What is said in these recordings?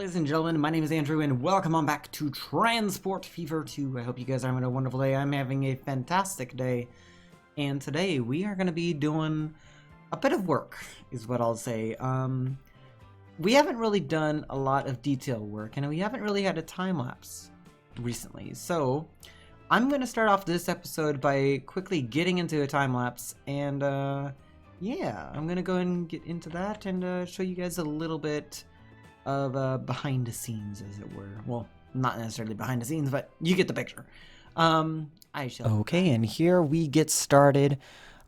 Ladies and gentlemen, my name is Andrew, and welcome on back to Transport Fever 2. I hope you guys are having a wonderful day. I'm having a fantastic day, and today we are going to be doing a bit of work, is what I'll say. We haven't really done a lot of detail work, and we haven't really had a time-lapse recently, so I'm going to start off this episode by quickly getting into a time-lapse, and yeah, I'm going to go and get into that and show you guys a little bit of behind the scenes, as it were. Well, not necessarily behind the scenes, but you get the picture. I shall. Okay, and here we get started.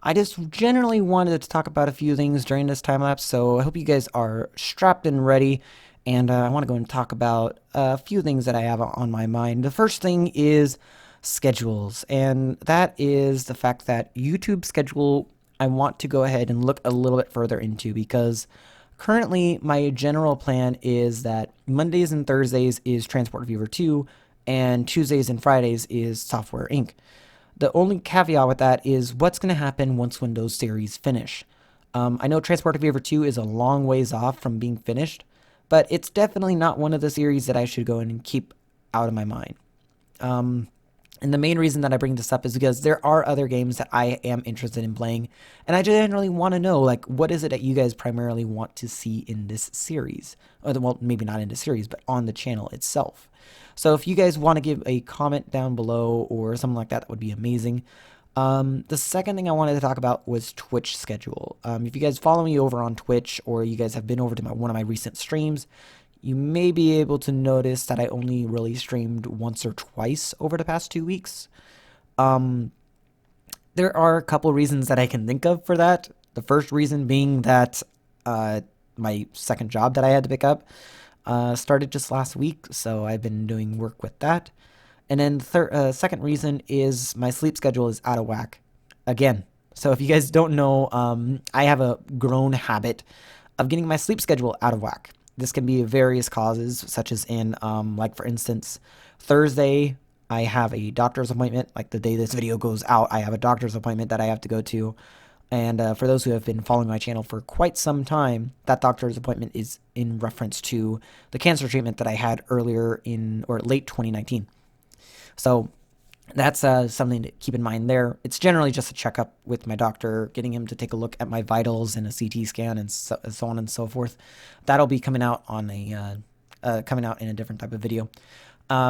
I just generally wanted to talk about a few things during this time lapse, so I hope you guys are strapped and ready. And I want to go and talk about a few things that I have on my mind. The first thing is schedules, and that is the fact that YouTube schedule I want to go ahead and look a little bit further into, because currently my general plan is that Mondays and Thursdays is Transport Fever 2 and Tuesdays and Fridays is Software Inc. The only caveat with that is what's going to happen once Windows series finish. I know Transport Fever 2 is a long ways off from being finished, but it's definitely not one of the series that I should go in and keep out of my mind. And the main reason that I bring this up is because there are other games that I am interested in playing, and I generally want to know, like, what is it that you guys primarily want to see in this series? Well, maybe not in the series, but on the channel itself. So if you guys want to give a comment down below or something like that, that would be amazing. The second thing I wanted to talk about was Twitch schedule. If you guys follow me over on Twitch, or you guys have been over to one of my recent streams, you may be able to notice that I only really streamed once or twice over the past 2 weeks. There are a couple reasons that I can think of for that. The first reason being that my second job that I had to pick up started just last week, so I've been doing work with that. And then the second reason is my sleep schedule is out of whack again. So if you guys don't know, I have a grown habit of getting my sleep schedule out of whack. This can be various causes, such as in, like for instance, Thursday, I have a doctor's appointment. Like the day this video goes out, I have a doctor's appointment that I have to go to. And for those who have been following my channel for quite some time, that doctor's appointment is in reference to the cancer treatment that I had earlier in, or late 2019. So that's something to keep in mind there. It's generally just a checkup with my doctor, getting him to take a look at my vitals and a CT scan and so on and so forth. That'll be coming out on coming out in a different type of video.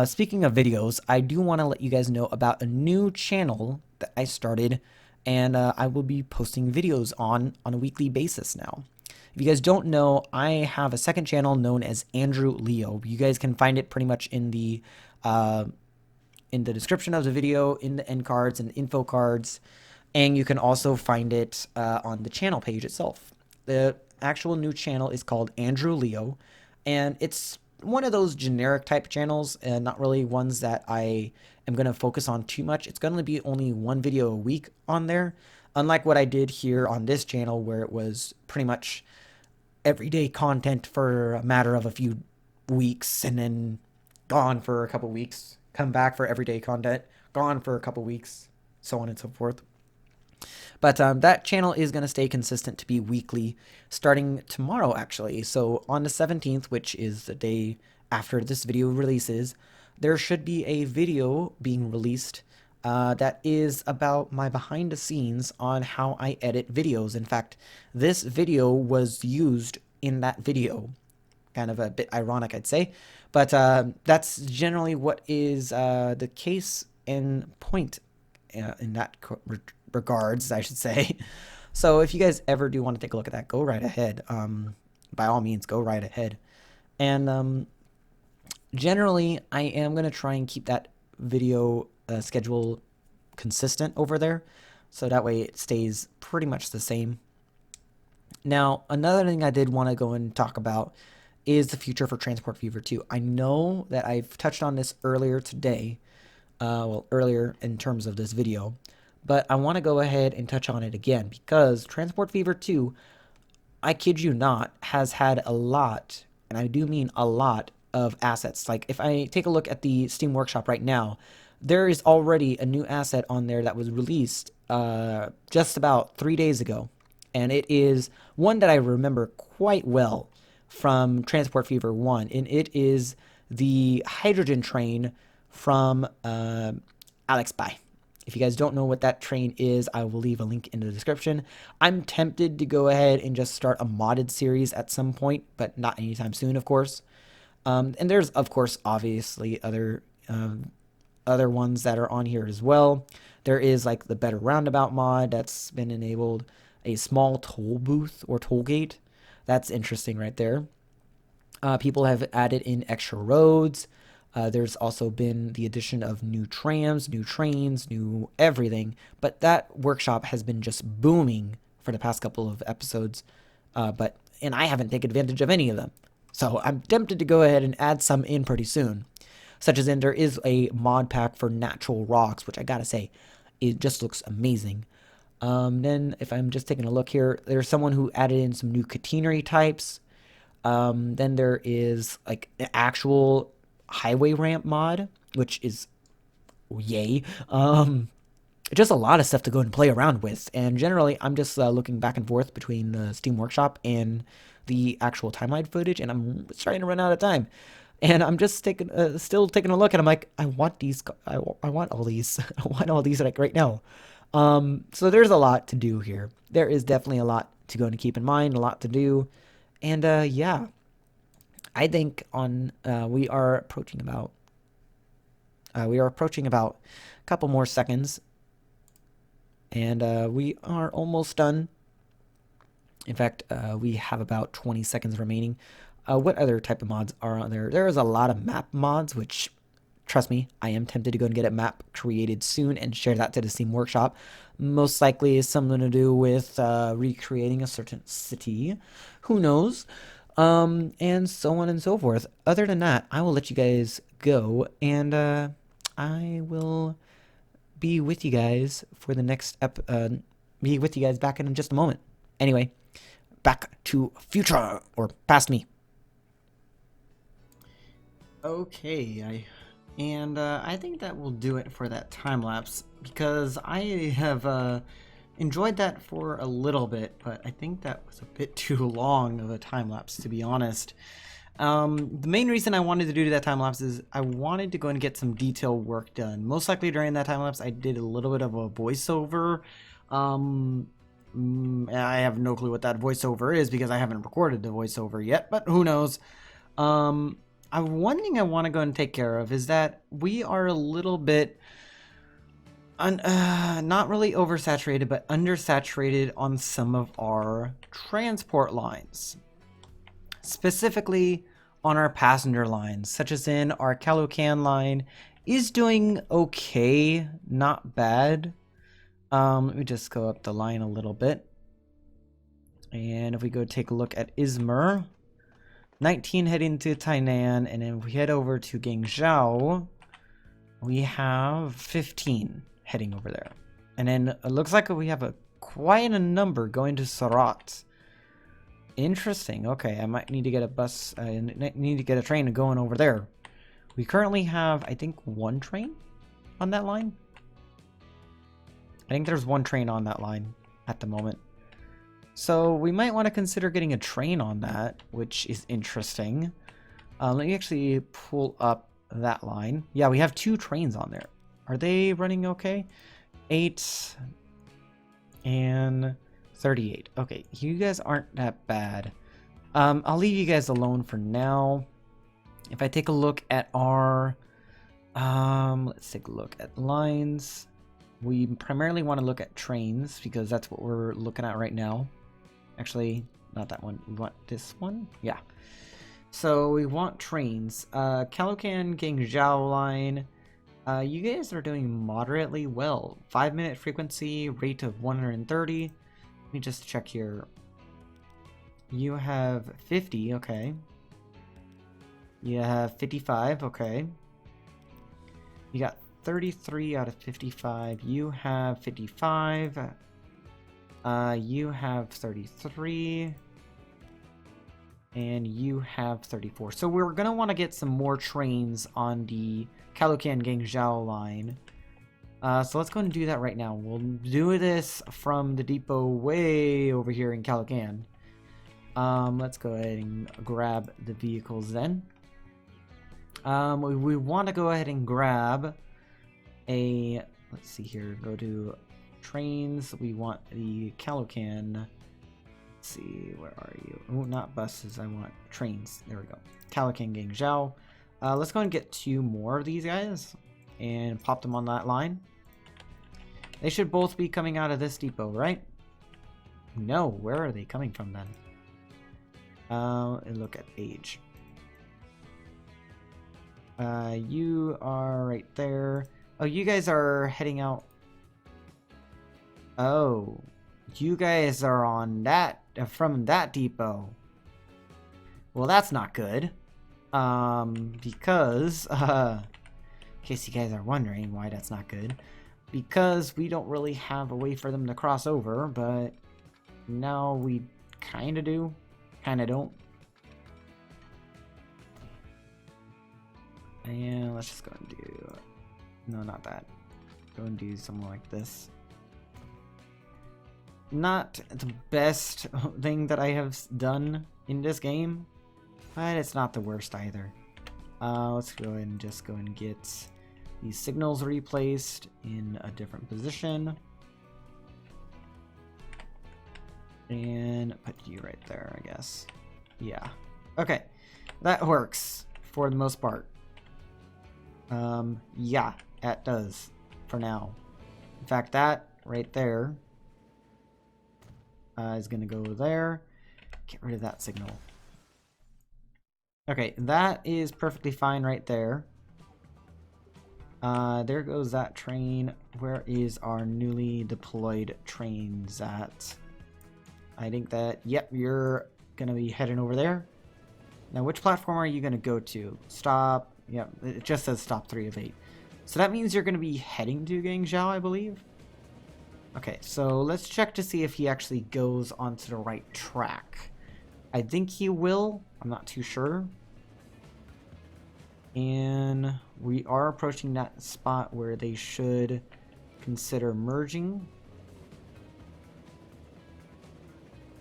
Speaking of videos, I do want to let you guys know about a new channel that I started, and I will be posting videos on a weekly basis now. If you guys don't know, I have a second channel known as Andrew Leo. You guys can find it pretty much in the description of the video, in the end cards and info cards, and you can also find it on the channel page itself. The actual new channel is called Andrew Leo, and it's one of those generic type channels, and not really ones that I am going to focus on too much. It's going to be only one video a week on there, unlike what I did here on this channel, where it was pretty much everyday content for a matter of a few weeks and then gone for a couple weeks, come back for everyday content, gone for a couple weeks, so on and so forth. But that channel is going to stay consistent to be weekly starting tomorrow, actually. So on the 17th, which is the day after this video releases, there should be a video being released that is about my behind the scenes on how I edit videos. In fact, this video was used in that video. Kind of a bit ironic, I'd say. But that's generally what is the case and point in that regards, I should say. So if you guys ever do want to take a look at that, go right ahead. By all means, go right ahead. And generally, I am going to try and keep that video schedule consistent over there, so that way it stays pretty much the same. Now, another thing I did want to go and talk about is the future for Transport Fever 2. I know that I've touched on this earlier today, well, earlier in terms of this video, but I want to go ahead and touch on it again, because Transport Fever 2, I kid you not, has had a lot, and I do mean a lot, of assets. Like, if I take a look at the Steam Workshop right now, there is already a new asset on there that was released just about 3 days ago, and it is one that I remember quite well. from Transport Fever 1, and it is the hydrogen train from Alex Bay. If you guys don't know what that train is, I will leave a link in the description. I'm tempted to go ahead and just start a modded series at some point, but not anytime soon, of course. And there's, of course, obviously other ones that are on here as well. There is like the Better Roundabout mod that's been enabled, a small toll booth or toll gate. That's interesting right there. People have added in extra roads. There's also been the addition of new trams, new trains, new everything. But that workshop has been just booming for the past couple of episodes. And I haven't taken advantage of any of them. So I'm tempted to go ahead and add some in pretty soon. Such as in there is a mod pack for natural rocks, which I gotta say, it just looks amazing. Then if I'm just taking a look here, there's someone who added in some new catenary types. Then there is like an actual highway ramp mod, which is yay. Just a lot of stuff to go and play around with. And generally, I'm just looking back and forth between the Steam Workshop and the actual timeline footage, and I'm starting to run out of time. And I'm just still taking a look, and I'm like, I want these. I want all these. I want all these like right now. So there's a lot to do here. There is definitely a lot to go and keep in mind, a lot to do. And yeah, I think we are approaching about a couple more seconds, and we are almost done. In fact, we have about 20 seconds remaining. What other type of mods are on there? There is a lot of map mods, which, trust me, I am tempted to go and get a map created soon and share that to the Steam Workshop. Most likely is something to do with recreating a certain city. Who knows? And so on and so forth. Other than that, I will let you guys go, and I will be with you guys for the next be with you guys back in just a moment. Anyway, back to future, or past me. Okay, I think that will do it for that time lapse, because I have enjoyed that for a little bit, but I think that was a bit too long of a time lapse, to be honest. The main reason I wanted to do that time lapse is I wanted to go and get some detail work done. Most likely during that time lapse, I did a little bit of a voiceover. I have no clue what that voiceover is because I haven't recorded the voiceover yet, but who knows. One thing I want to go and take care of is that we are a little bit not really oversaturated, but undersaturated on some of our transport lines. Specifically on our passenger lines, such as in our Calocan line is doing okay, not bad. Let me just go up the line a little bit. And if we go take a look at Izmir, 19 heading to Tainan, and then if we head over to Guangzhou, we have 15 heading over there. And then it looks like we have quite a number going to Surat. Interesting. Okay, I might need to get a bus. I need to get a train going over there. We currently have, I think, one train on that line. I think there's one train on that line at the moment. So we might want to consider getting a train on that, which is interesting. Let me actually pull up that line. Yeah, we have 2 trains on there. Are they running okay? 8 and 38. Okay, you guys aren't that bad. I'll leave you guys alone for now. If I take a look at our... let's take a look at lines. We primarily want to look at trains because that's what we're looking at right now. Actually, not that one. We want this one? Yeah. So we want trains. Calocan Guangzhou line. You guys are doing moderately well. 5-minute frequency, rate of 130. Let me just check here. You have 50, okay. You have 55, okay. You got 33 out of 55. You have 55. You have 33. And you have 34. So we're going to want to get some more trains on the Calocan Guangzhou line. So let's go and do that right now. We'll do this from the depot way over here in Calocan. Let's go ahead and grab the vehicles then. We want to go ahead and grab a, let's see here, go to trains. We want the Calocan. Let's see, where are you? Oh, not buses, I want trains. There we go. Calocan Guangzhou. Let's go and get 2 more of these guys and pop them on that line. They should both be coming out of this depot, right? No, where are they coming from then? And look at age. You are right there. Oh, you guys are heading out. Oh, you guys are on that, from that depot. Well, that's not good. Because, in case you guys are wondering why that's not good, because we don't really have a way for them to cross over, but now we kind of do, kind of don't. And let's just go and do, no, not that. Go and do something like this. Not the best thing that I have done in this game, but it's not the worst either. Let's go ahead and just go and get these signals replaced in a different position. And put you right there, I guess. Yeah. Okay. That works for the most part. Yeah, that does for now. In fact, that right there is going to go there. Get rid of that signal. Okay, that is perfectly fine right there. There goes that train. Where is our newly deployed trains at? I think that, yep, you're going to be heading over there. Now, which platform are you going to go to? Stop. Yep, it just says stop 3 of 8. So that means you're going to be heading to Guangzhou, I believe. Okay, so let's check to see if he actually goes onto the right track. I think he will. I'm not too sure. And we are approaching that spot where they should consider merging.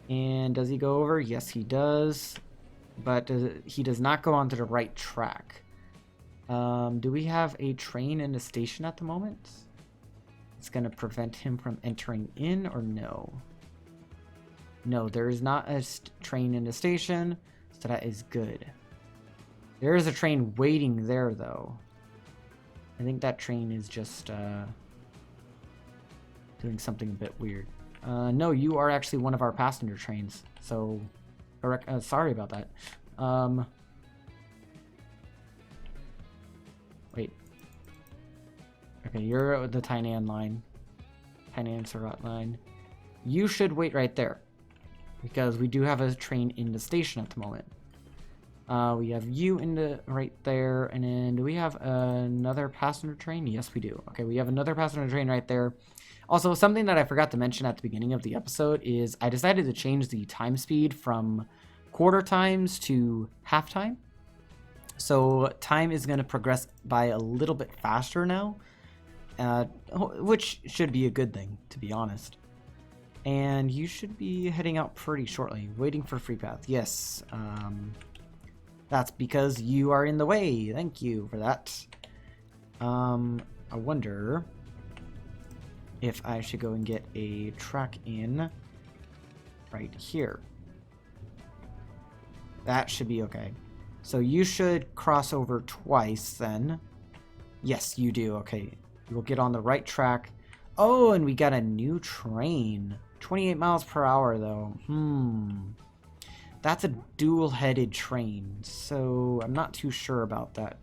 And does he go over? Yes, he does. But he does not go onto the right track. Do we have a train in the station at the moment? It's going to prevent him from entering in, or no? No, there is not a train in the station, so that is good. There is a train waiting there, though. I think that train is just doing something a bit weird. No, you are actually one of our passenger trains, so sorry about that. Wait. Okay, you're the Tainan line. Tainan Surat line. You should wait right there, because we do have a train in the station at the moment. We have you in the right there, and then do we have another passenger train? Yes, we do. Okay, we have another passenger train right there. Also, something that I forgot to mention at the beginning of the episode is I decided to change the time speed from quarter times to half time. So time is going to progress by a little bit faster now, which should be a good thing, to be honest. And you should be heading out pretty shortly. Waiting for free path. Yes. That's because you are in the way. Thank you for that. I wonder if I should go and get a track in right here. That should be okay. So you should cross over twice then. Yes, you do. Okay. We'll get on the right track. Oh, and we got a new train. 28 miles per hour, though. That's a dual-headed train, so I'm not too sure about that.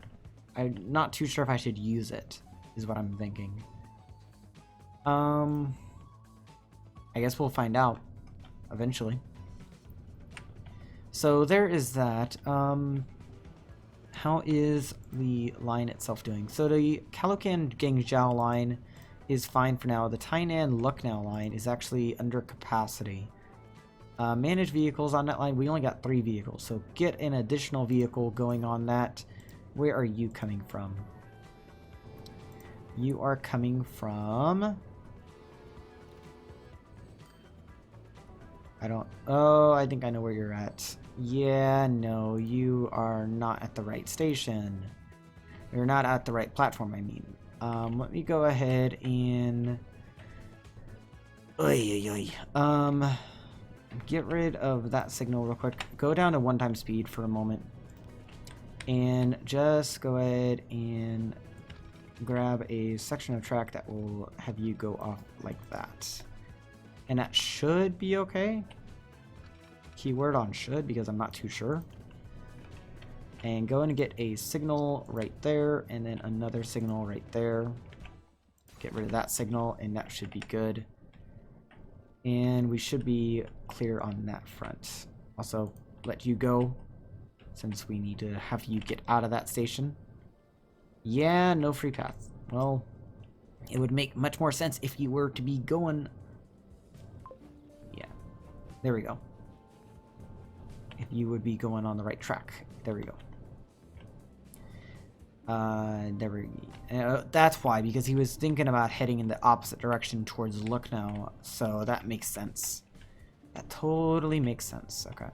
I'm not too sure if I should use it, is what I'm thinking. I guess we'll find out eventually. So there is that. How is the line itself doing? So the Calocan Guangzhou line is fine for now. The Tainan Lucknow line is actually under capacity. Manage vehicles on that line. We only got 3 vehicles, so get an additional vehicle going on that. Where are you coming from? You are coming from... I don't... Oh, I think I know where you're at. Yeah, no, you are not at the right station. You're not at the right platform, I mean. Let me go ahead and... Get rid of that signal real quick. Go down to 1 time speed for a moment. And just go ahead and grab a section of track that will have you go off like that. And that should be okay. Keyword on should, because I'm not too sure. And go in and get a signal right there, and then another signal right there. Get rid of that signal, and that should be good. And we should be clear on that front. Also, let you go, since we need to have you get out of that station. Yeah, no free path. Well, it would make much more sense if you were to be going... Yeah, there we go. If you would be going on the right track. There we go. That's why, because he was thinking about heading in the opposite direction towards Lucknow, so that makes sense. That totally makes sense. Okay.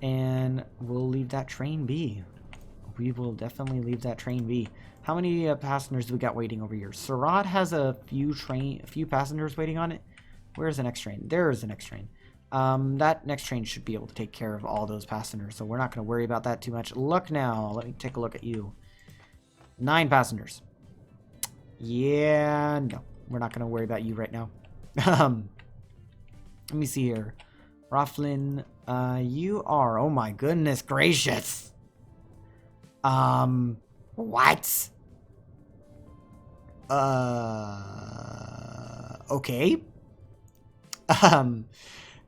And we'll leave that train be. We will definitely leave that train be. How many passengers do we got waiting over here? Surat has a few passengers waiting on it. Where's the next train? There is the next train. That next train should be able to take care of all those passengers, so we're not going to worry about that too much. Look now. Let me take a look at you. 9 passengers. Yeah, no. We're not going to worry about you right now. Let me see here. Raflin, you are... Oh my goodness gracious. What? Okay.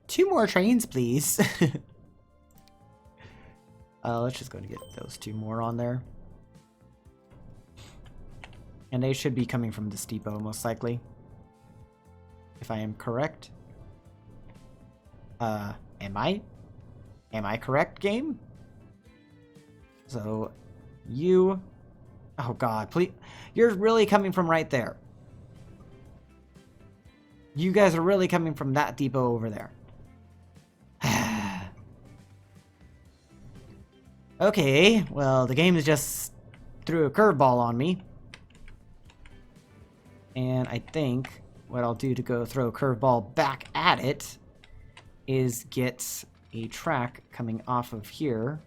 2 more trains, please. Let's just go and get those 2 more on there. And they should be coming from this depot, most likely. If I am correct. Am I? Am I correct, game? So, you... Oh god, please... You're really coming from right there. You guys are really coming from that depot over there. Okay, well, the game just threw a curveball on me. And I think what I'll do to go throw a curveball back at it is get a track coming off of here.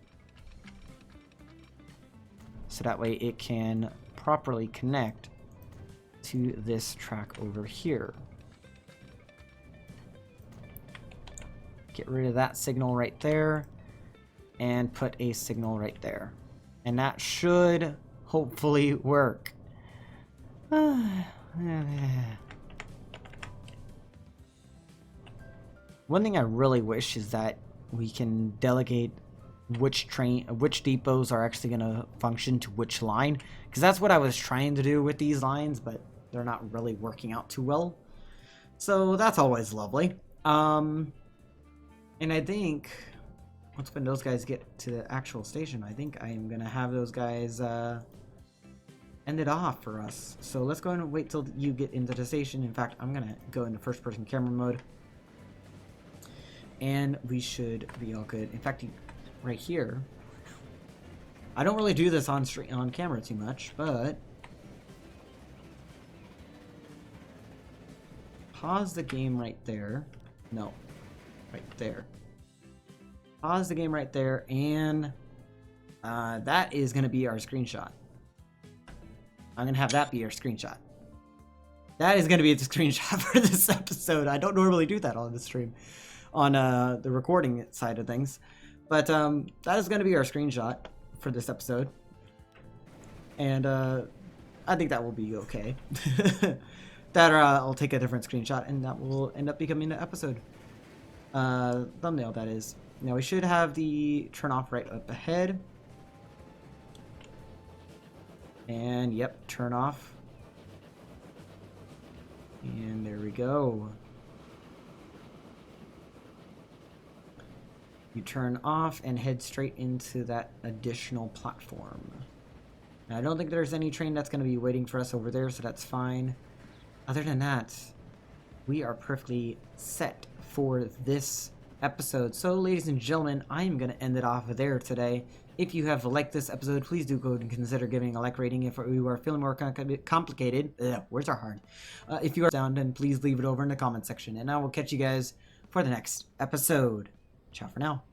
So that way it can properly connect to this track over here. Get rid of that signal right there and put a signal right there. And that should hopefully work. One thing I really wish is that we can delegate which depots are actually going to function to which line, because that's what I was trying to do with these lines, but they're not really working out too well. So that's always lovely. And I think once when those guys get to the actual station, I think I am going to have those guys end it off for us. So let's go and wait till you get into the station. In fact, I'm going to go into first-person camera mode. And we should be all good. In fact, right here, I don't really do this on camera too much, but pause the game right there. No, right there. Pause the game right there, and that is going to be our screenshot. I'm going to have that be our screenshot. That is going to be the screenshot for this episode. I don't normally do that on the stream, on the recording side of things. But that is going to be our screenshot for this episode. And I think that will be okay. That I'll take a different screenshot, and that will end up becoming the episode. Thumbnail, that is. Now we should have the turn off right up ahead. And yep, turn off. And there we go. You turn off and head straight into that additional platform. Now, I don't think there's any train that's going to be waiting for us over there, so that's fine. Other than that, we are perfectly set for this episode. So, ladies and gentlemen, I am going to end it off there today. If you have liked this episode, please do go and consider giving a like rating. If you are feeling more complicated, words are hard. If you are down, then please leave it over in the comment section. And I will catch you guys for the next episode. Ciao for now.